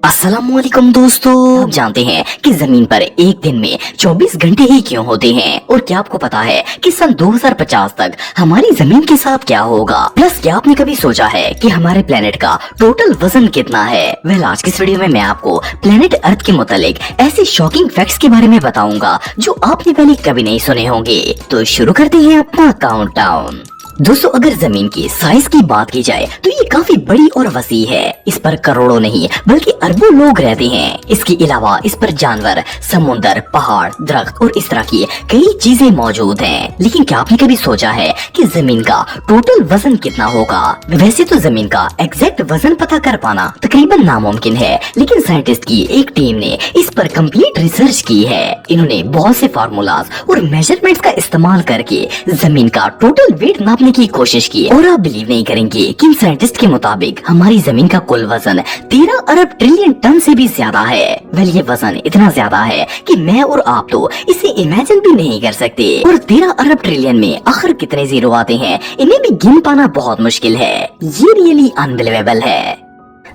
अस्सलामुअलैकुम दोस्तों, आप जानते हैं कि जमीन पर एक दिन में 24 घंटे ही क्यों होते हैं? और क्या आपको पता है कि सन 2050 तक हमारी जमीन के साथ क्या होगा? प्लस क्या आपने कभी सोचा है कि हमारे प्लेनेट का टोटल वजन कितना है? आज की इस वीडियो में मैं आपको प्लेनेट अर्थ के मुतालिक ऐसे शॉकिंग फैक्ट्स के बारे में बताऊंगा जो आपने पहले कभी नहीं सुने होंगे। तो शुरू करते हैं अपना काउंटडाउन। दोस्तों, अगर जमीन की साइज की बात की जाए तो ये काफी बड़ी और वसी है। इस पर करोड़ों नहीं बल्कि अरबों लोग रहते हैं। इसके अलावा इस पर जानवर, समुद्र, पहाड़, दरख्त और इस तरह की कई चीजें मौजूद हैं। लेकिन क्या आपने कभी सोचा है कि जमीन का टोटल वजन कितना होगा? वैसे तो जमीन का एग्जैक्ट वजन पता कर पाना तकरीबन नामुमकिन है, लेकिन साइंटिस्ट की एक टीम ने इस पर कंप्लीट रिसर्च की है। इन्होंने बहुत से फार्मूलाज और मेजरमेंट्स का इस्तेमाल करके जमीन का टोटल वेट नापने की कोशिश की। और आप बिलीव नहीं करेंगे कि इन साइंटिस्ट के मुताबिक हमारी जमीन का कुल वजन 13 अरब ट्रिलियन टन से भी ज्यादा है। ये वजन इतना ज्यादा है कि मैं और आप तो इसे इमेजिन भी नहीं कर सकते। और 13 अरब ट्रिलियन में आखिर कितने जीरो आते हैं, इन्हें भी गिन पाना बहुत मुश्किल है। ये रियली अनबिलीवेबल है।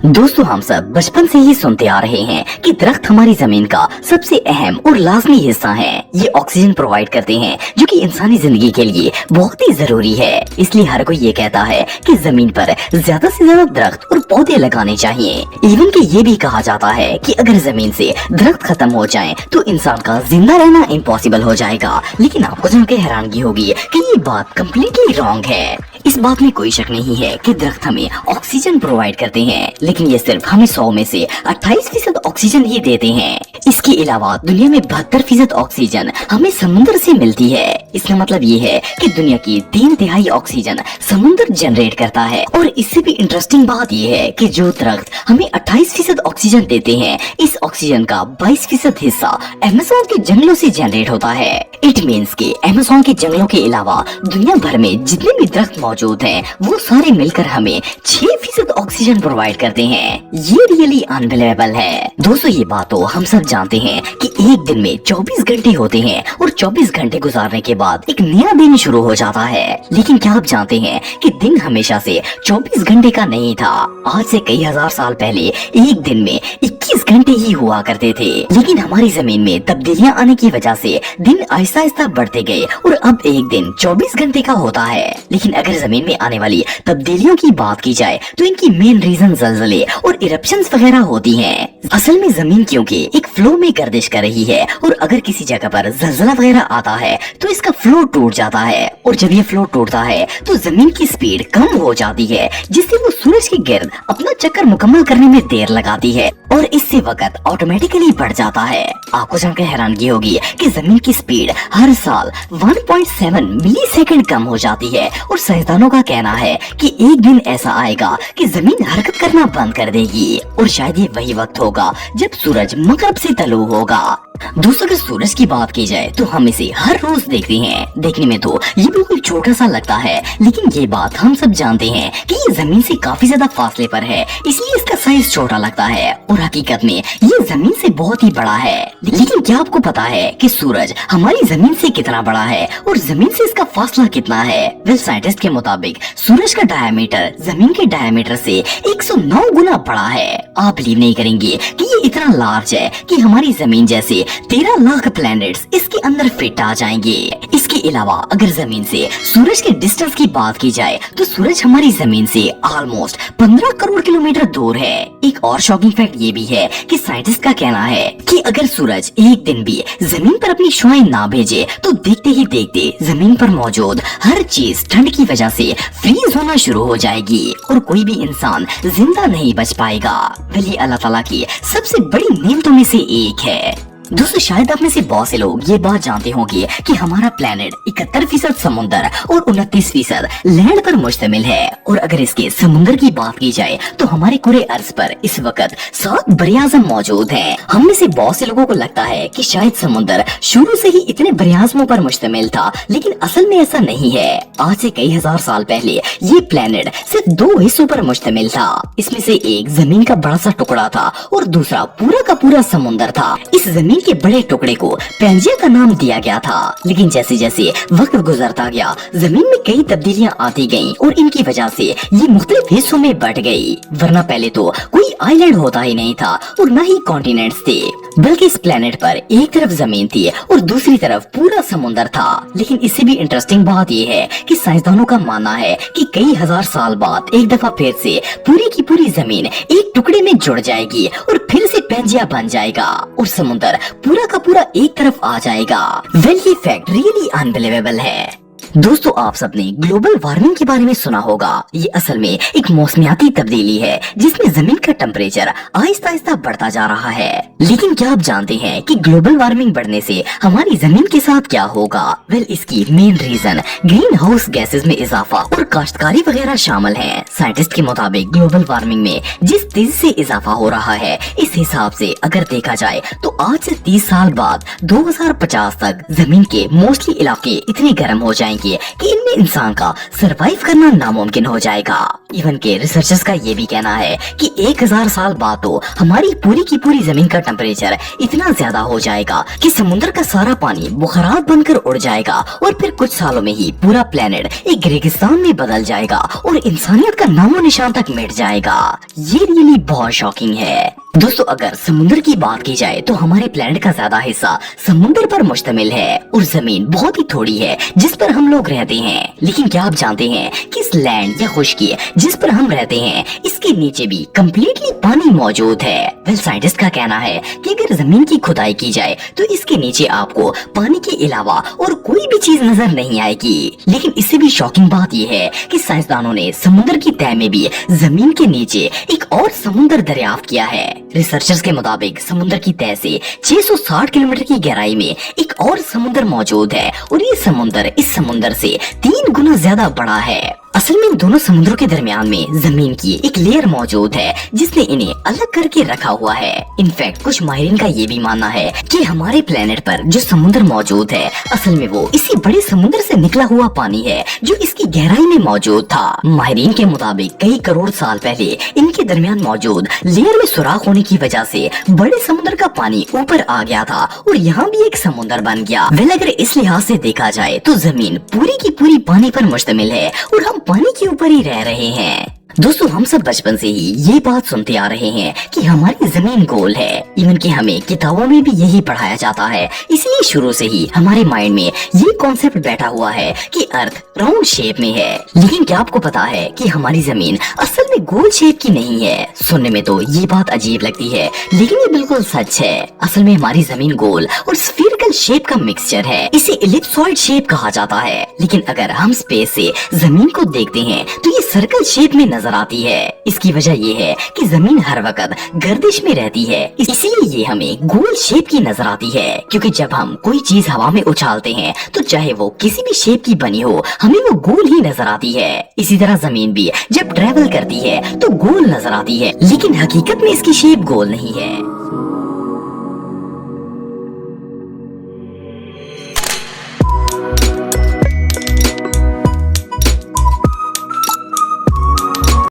दोस्तों, हम सब बचपन से ही सुनते आ रहे हैं कि दरख्त हमारी जमीन का सबसे अहम और लाजमी हिस्सा है। ये ऑक्सीजन प्रोवाइड करते हैं जो कि इंसानी जिंदगी के लिए बहुत ही जरूरी है। इसलिए हर कोई ये कहता है कि जमीन पर ज्यादा से ज्यादा दरख्त और पौधे लगाने चाहिए। इवन कि ये भी कहा जाता है कि अगर जमीन से दरख्त खत्म हो जाए तो इंसान का जिंदा रहना इम्पॉसिबल हो जाएगा। लेकिन आपको जानकर हैरानगी होगी कि ये बात कम्प्लीटली रॉन्ग है। इस बात में कोई शक नहीं है कि दरख्त हमें ऑक्सीजन प्रोवाइड करते हैं, लेकिन ये सिर्फ हमें 100 में से 28% ऑक्सीजन ही देते हैं। इसके अलावा दुनिया में 72% ऑक्सीजन हमें समुद्र से मिलती है। इसका मतलब ये है कि दुनिया की 3/3 ऑक्सीजन समुद्र जनरेट करता है। और इससे भी इंटरेस्टिंग बात ये है कि जो दरख्त हमें 28% ऑक्सीजन देते हैं, इस ऑक्सीजन का 22% हिस्सा अमेज़न के जंगलों से जनरेट होता है। इट मीन्स कि अमेज़न के जंगलों के अलावा दुनिया भर में जितने भी दरख्त मौजूद हैं, वो सारे मिलकर हमें 6% ऑक्सीजन प्रोवाइड करते हैं। ये रियली अनबिलीवेबल है। दोस्तों, ये बात तो हम सब जानते हैं कि एक दिन में 24 घंटे होते हैं और 24 घंटे गुजारने के बाद एक नया दिन शुरू हो जाता है। लेकिन क्या आप जानते हैं कि दिन हमेशा से 24 घंटे का नहीं था। आज से कई हजार साल पहले एक दिन में 21 घंटे ही हुआ करते थे। लेकिन हमारी जमीन में तब्दीलियां आने की वजह से दिन आहिस्ता आहिस्ता बढ़ते गए और अब एक दिन 24 घंटे का होता है। लेकिन अगर जमीन में आने वाली तब्दीलियों की बात की जाए तो इनकी मेन रीजन ज़लज़ले और इरप्शंस वगैरह होती हैं। असल में जमीन क्योंकि एक फ्लो में गर्दिश कर रही है और अगर किसी जगह पर ज़लज़ला वगैरह आता है तो इसका फ्लो टूट जाता है। और जब ये फ्लो टूटता है तो जमीन की स्पीड कम हो जाती है, जिससे वो सूरज के गिर्द अपना चक्कर मुकम्मल करने में देर लगाती है और इससे वक्त ऑटोमेटिकली बढ़ जाता है। आपको जानकर हैरानगी होगी कि जमीन की स्पीड हर साल 1.7 मिली सेकेंड कम हो जाती है। और साइंसदानों का कहना है कि एक दिन ऐसा आएगा कि जमीन हरकत करना बंद कर देगी और शायद ये वही वक्त होगा जब सूरज मगरब से तलू होगा। दोस्तों, अगर सूरज की बात की जाए तो हम इसे हर रोज देखते हैं। देखने में तो ये बिल्कुल छोटा सा लगता है, लेकिन ये बात हम सब जानते हैं कि ये जमीन से काफी ज्यादा फासले पर है, इसलिए इसका साइज छोटा लगता है। और हकीकत में ये जमीन से बहुत ही बड़ा है। लेकिन क्या आपको पता है कि सूरज हमारी जमीन से कितना बड़ा है और जमीन से इसका फासला कितना है? साइंटिस्ट के मुताबिक सूरज का डायमीटर जमीन के डायमीटर से 109 गुना बड़ा है। आप बिलीव नहीं करेंगे कि ये इतना लार्ज है कि हमारी जमीन जैसे 13 लाख प्लैनेट्स इसके अंदर फिट आ जाएंगे। इसके अलावा अगर जमीन से सूरज के डिस्टेंस की बात की जाए तो सूरज हमारी जमीन से ऑलमोस्ट 15 करोड़ किलोमीटर दूर है। एक और शॉकिंग फैक्ट ये भी है कि साइंटिस्ट का कहना है कि अगर सूरज एक दिन भी जमीन पर अपनी शुआएं ना भेजे तो देखते ही देखते जमीन पर मौजूद हर चीज ठंड की वजह से फ्रीज होना शुरू हो जाएगी और कोई भी इंसान जिंदा नहीं बच पाएगा। ये अल्लाह ताला की सबसे बड़ी नेमतों में से एक है। दोस्तों, शायद आप में से बहुत से लोग ये बात जानते होंगे कि हमारा प्लेनेट 71% समुद्र और 29% लैंड पर मुश्तमिल है। और अगर इसके समुद्र की बात की जाए तो हमारे पूरे अर्ज पर इस वक्त 7 बरियाज़म मौजूद हैं। हम में से बहुत से लोगों को लगता है कि शायद समुद्र शुरू से ही इतने बरियाज़मों पर मुश्तमिल था, लेकिन असल में ऐसा नहीं है। आज से कई हजार साल पहले ये प्लेनेट सिर्फ 2 हिस्सों पर मुश्तमिल था। इसमें से एक जमीन का बड़ा सा टुकड़ा था और दूसरा पूरा का पूरा समुद्र था। इस जमीन के बड़े टुकड़े को पैंजिया का नाम दिया गया था। लेकिन जैसे जैसे वक्त गुजरता गया, जमीन में कई तब्दीलियां आती गईं और इनकी वजह से ये मुख्तलिफ हिस्सों में बट गई। वरना पहले तो कोई आइलैंड होता ही नहीं था और न ही कॉन्टिनेंट्स थे, बल्कि इस प्लेनेट पर एक तरफ जमीन थी और दूसरी तरफ पूरा समुंदर था। लेकिन इससे भी इंटरेस्टिंग बात यह है कि साइंसदानों का मानना है कि कई हजार साल बाद एक दफा फिर से पूरी की पूरी जमीन एक टुकड़े में जुड़ जाएगी और फिर से पैंजिया बन जाएगा और समुंदर पूरा का पूरा एक तरफ आ जाएगा। वेल, ये फैक्ट रियली अनबिलीवेबल है। दोस्तों, आप सबने ग्लोबल वार्मिंग के बारे में सुना होगा। ये असल में एक मौसमियाती तब्दीली है जिसमें जमीन का टेम्परेचर आहिस्ता आहिस्ता बढ़ता जा रहा है। लेकिन क्या आप जानते हैं कि ग्लोबल वार्मिंग बढ़ने से हमारी जमीन के साथ क्या होगा? वेल, इसकी main reason greenhouse gases में इजाफा और काश्तकारी वगैरह शामिल है। साइंटिस्ट के मुताबिक ग्लोबल वार्मिंग में जिस तेजी से इजाफा हो रहा है, इस हिसाब से अगर देखा जाए तो आज से 30 साल बाद 2050 तक जमीन के मोस्टली इलाके इतने गर्म हो जाएंगे कि इनमें इंसान का सरवाइव करना नामुमकिन हो जाएगा। इवन के रिसर्चर्स का ये भी कहना है कि 1000 साल बाद तो हमारी पूरी की पूरी जमीन का टेम्परेचर इतना ज्यादा हो जाएगा कि समुद्र का सारा पानी बुखारात बनकर उड़ जाएगा और फिर कुछ सालों में ही पूरा प्लेनेट एक रेगिस्तान में बदल जाएगा और इंसानियत का नामो निशान तक मिट जाएगा। ये रियली बहुत शॉकिंग है। दोस्तों, अगर समुद्र की बात की जाए तो हमारे प्लेनेट का ज्यादा हिस्सा समुद्र पर मुश्तमिल है और जमीन बहुत ही थोड़ी है जिस पर हम लोग रहते हैं। लेकिन क्या आप जानते हैं कि इस लैंड या खुश्की जिस पर हम रहते हैं, इसके नीचे भी कम्प्लीटली पानी मौजूद है। वेल, साइंटिस्ट का कहना है कि अगर जमीन की खुदाई की जाए तो इसके नीचे आपको पानी के अलावा और कोई भी चीज नजर नहीं आएगी। लेकिन इससे भी शॉकिंग बात यह है कि साइंसदानों ने समुद्र की तह में भी जमीन के नीचे एक और समुद्र दरियाफ्त किया है। रिसर्चर्स के मुताबिक समुद्र की तह से 660 किलोमीटर की गहराई में एक और समुद्र मौजूद है और ये समुद्र इस समुद्र से 3 गुना ज्यादा बड़ा है। असल में इन दोनों समुद्रों के दरमियान में जमीन की एक लेयर मौजूद है जिसने इन्हें अलग करके रखा हुआ है। इनफैक्ट कुछ माहिरीन का ये भी मानना है कि हमारे प्लेनेट पर जो समुद्र मौजूद है, असल में वो इसी बड़े समुद्र से निकला हुआ पानी है जो इसकी गहराई में मौजूद था। माहिरीन के मुताबिक कई करोड़ साल पहले इनके दरमियान मौजूद लेयर में सुराख होने की वजह से बड़े समुद्र का पानी ऊपर आ गया था और यहाँ भी एक समुद्र बन गया। वेल, अगर इस लिहाज से देखा जाए तो जमीन पूरी की पूरी पानी पर मुश्तमिल है और हम पानी के ऊपर ही रह रहे हैं। दोस्तों, हम सब बचपन से ही ये बात सुनते आ रहे हैं कि हमारी जमीन गोल है। इवन कि हमें किताबों में भी यही पढ़ाया जाता है। इसलिए शुरू से ही हमारे माइंड में ये कॉन्सेप्ट बैठा हुआ है कि अर्थ राउंड शेप में है। लेकिन क्या आपको पता है कि हमारी जमीन असल में गोल शेप की नहीं है? सुनने में तो ये बात अजीब लगती है, लेकिन ये बिल्कुल सच है। असल में हमारी जमीन गोल और स्फीरिकल शेप का मिक्सचर है। इसे इलिप्सॉइड शेप कहा जाता है। लेकिन अगर हम स्पेस से जमीन को देखते हैं तो ये सर्कल शेप में नजर आती है। इसकी वजह ये है कि जमीन हर वक्त गर्दिश में रहती है, इसलिए ये हमें गोल शेप की नजर आती है। क्योंकि जब हम कोई चीज हवा में उछालते हैं तो चाहे वो किसी भी शेप की बनी हो, हमें वो गोल ही नजर आती है। इसी तरह जमीन भी जब ट्रेवल करती है तो गोल नजर आती है, लेकिन हकीकत में इसकी शेप गोल नहीं है।